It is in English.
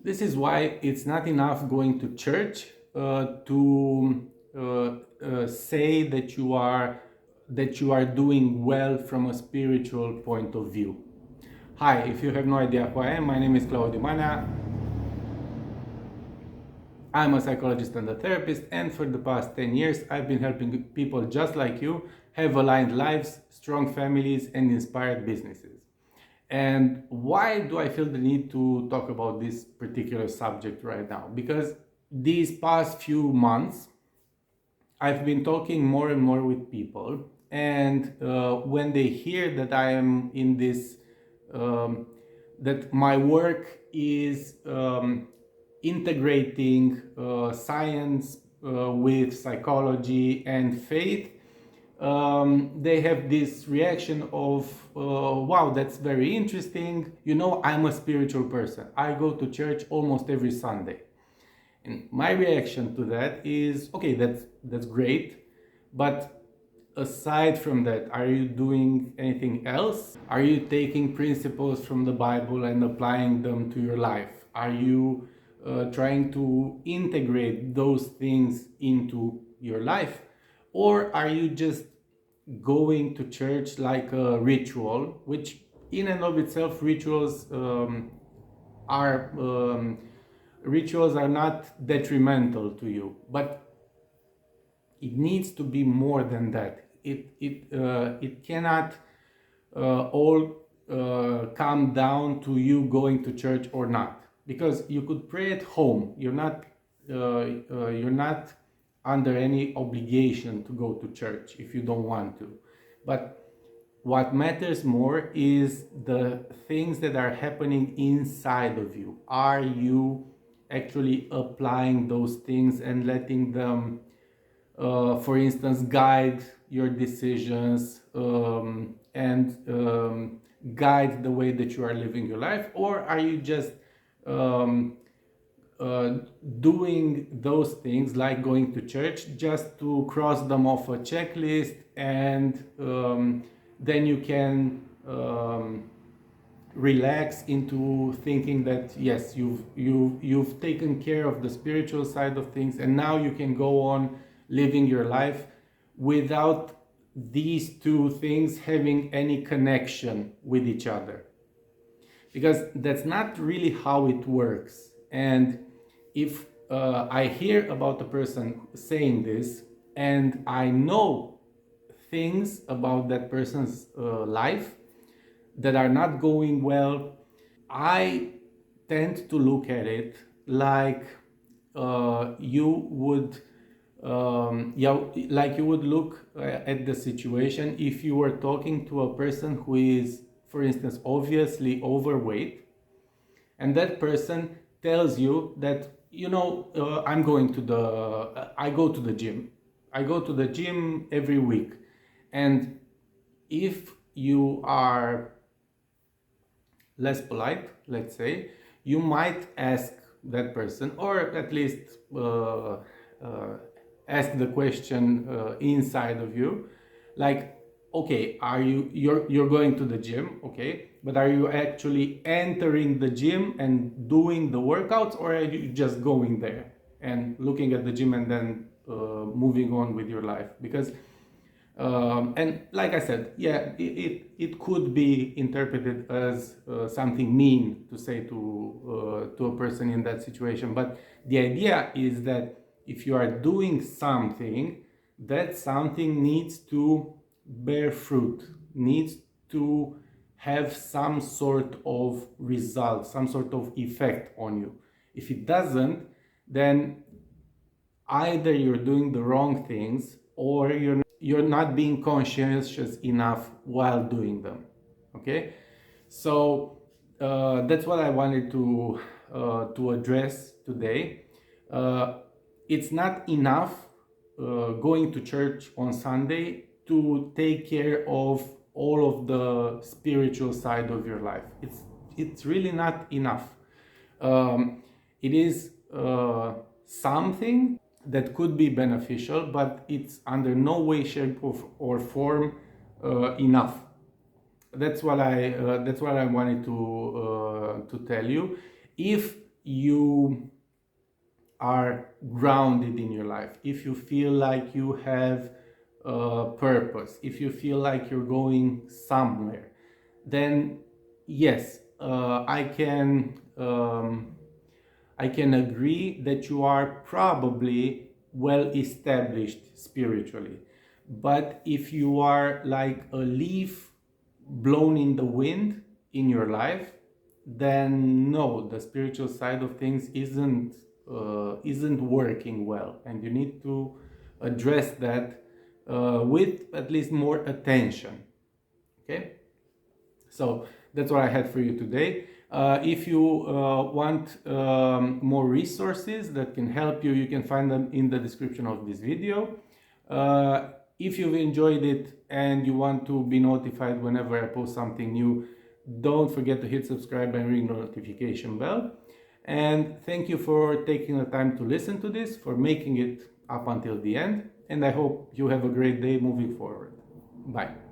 This is why it's not enough going to church to say that you are doing well from a spiritual point of view. Hi, if you have no idea who I am, my name is Claudiu Manea. I'm a psychologist and a therapist, and for the past 10 years, I've been helping people just like you have aligned lives, strong families, and inspired businesses. And why do I feel the need to talk about this particular subject right now? Because these past few months, I've been talking more and more with people, and when they hear that I am in this, that my work is integrating science with psychology and faith, they have this reaction of, wow, that's very interesting. You know, I'm a spiritual person. I go to church almost every Sunday. And my reaction to that is, okay, that's great, but aside from that, are you doing anything else? Are you taking principles from the Bible and applying them to your life? Are you trying to integrate those things into your life? Or are you just going to church like a ritual, which in and of itself, are rituals are not detrimental to you, but it needs to be more than that. It cannot all come down to you going to church or not, because you could pray at home. You're not under any obligation to go to church if you don't want to. But what matters more is the things that are happening inside of you. Are you actually applying those things and letting them, for instance, guide your decisions, and guide the way that you are living your life? Or are you just um, doing those things like going to church just to cross them off a checklist, and then you can relax into thinking that yes, you've taken care of the spiritual side of things, and now you can go on living your life without these two things having any connection with each other, because that's not really how it works. And if I hear about a person saying this, and I know things about that person's life that are not going well, I tend to look at it like you would, yeah, like you would look at the situation if you were talking to a person who is, for instance, obviously overweight, and that person tells you that, you know, I go to the gym. I go to the gym every week. And if you are less polite, let's say, you might ask that person, or at least ask the question inside of you, like, okay, you're going to the gym, okay, but are you actually entering the gym and doing the workouts, or are you just going there and looking at the gym and then moving on with your life? Because and like I said, yeah, it could be interpreted as something mean to say to a person in that situation. But the idea is that if you are doing something, that something needs to bear fruit, needs to have some sort of result, some sort of effect on you. If it doesn't, then either you're doing the wrong things, or you're not being conscientious enough while doing them. Okay, so that's what I wanted to address today. It's not enough going to church on Sunday to take care of all of the spiritual side of your life. It's really not enough. It is something that could be beneficial, but it's under no way, shape, or form enough. That's what I wanted to tell you. If you are grounded in your life, if you feel like you have purpose, if you feel like you're going somewhere, then yes, I can agree that you are probably well established spiritually. But if you are like a leaf blown in the wind in your life, then no, the spiritual side of things isn't working well, and you need to address that with at least more attention. Okay, so that's what I had for you today. If you want more resources that can help you, you can find them in the description of this video. If you've enjoyed it and you want to be notified whenever I post something new, don't forget to hit subscribe and ring the notification bell. And thank you for taking the time to listen to this, for making it up until the end. And I hope you have a great day moving forward. Bye.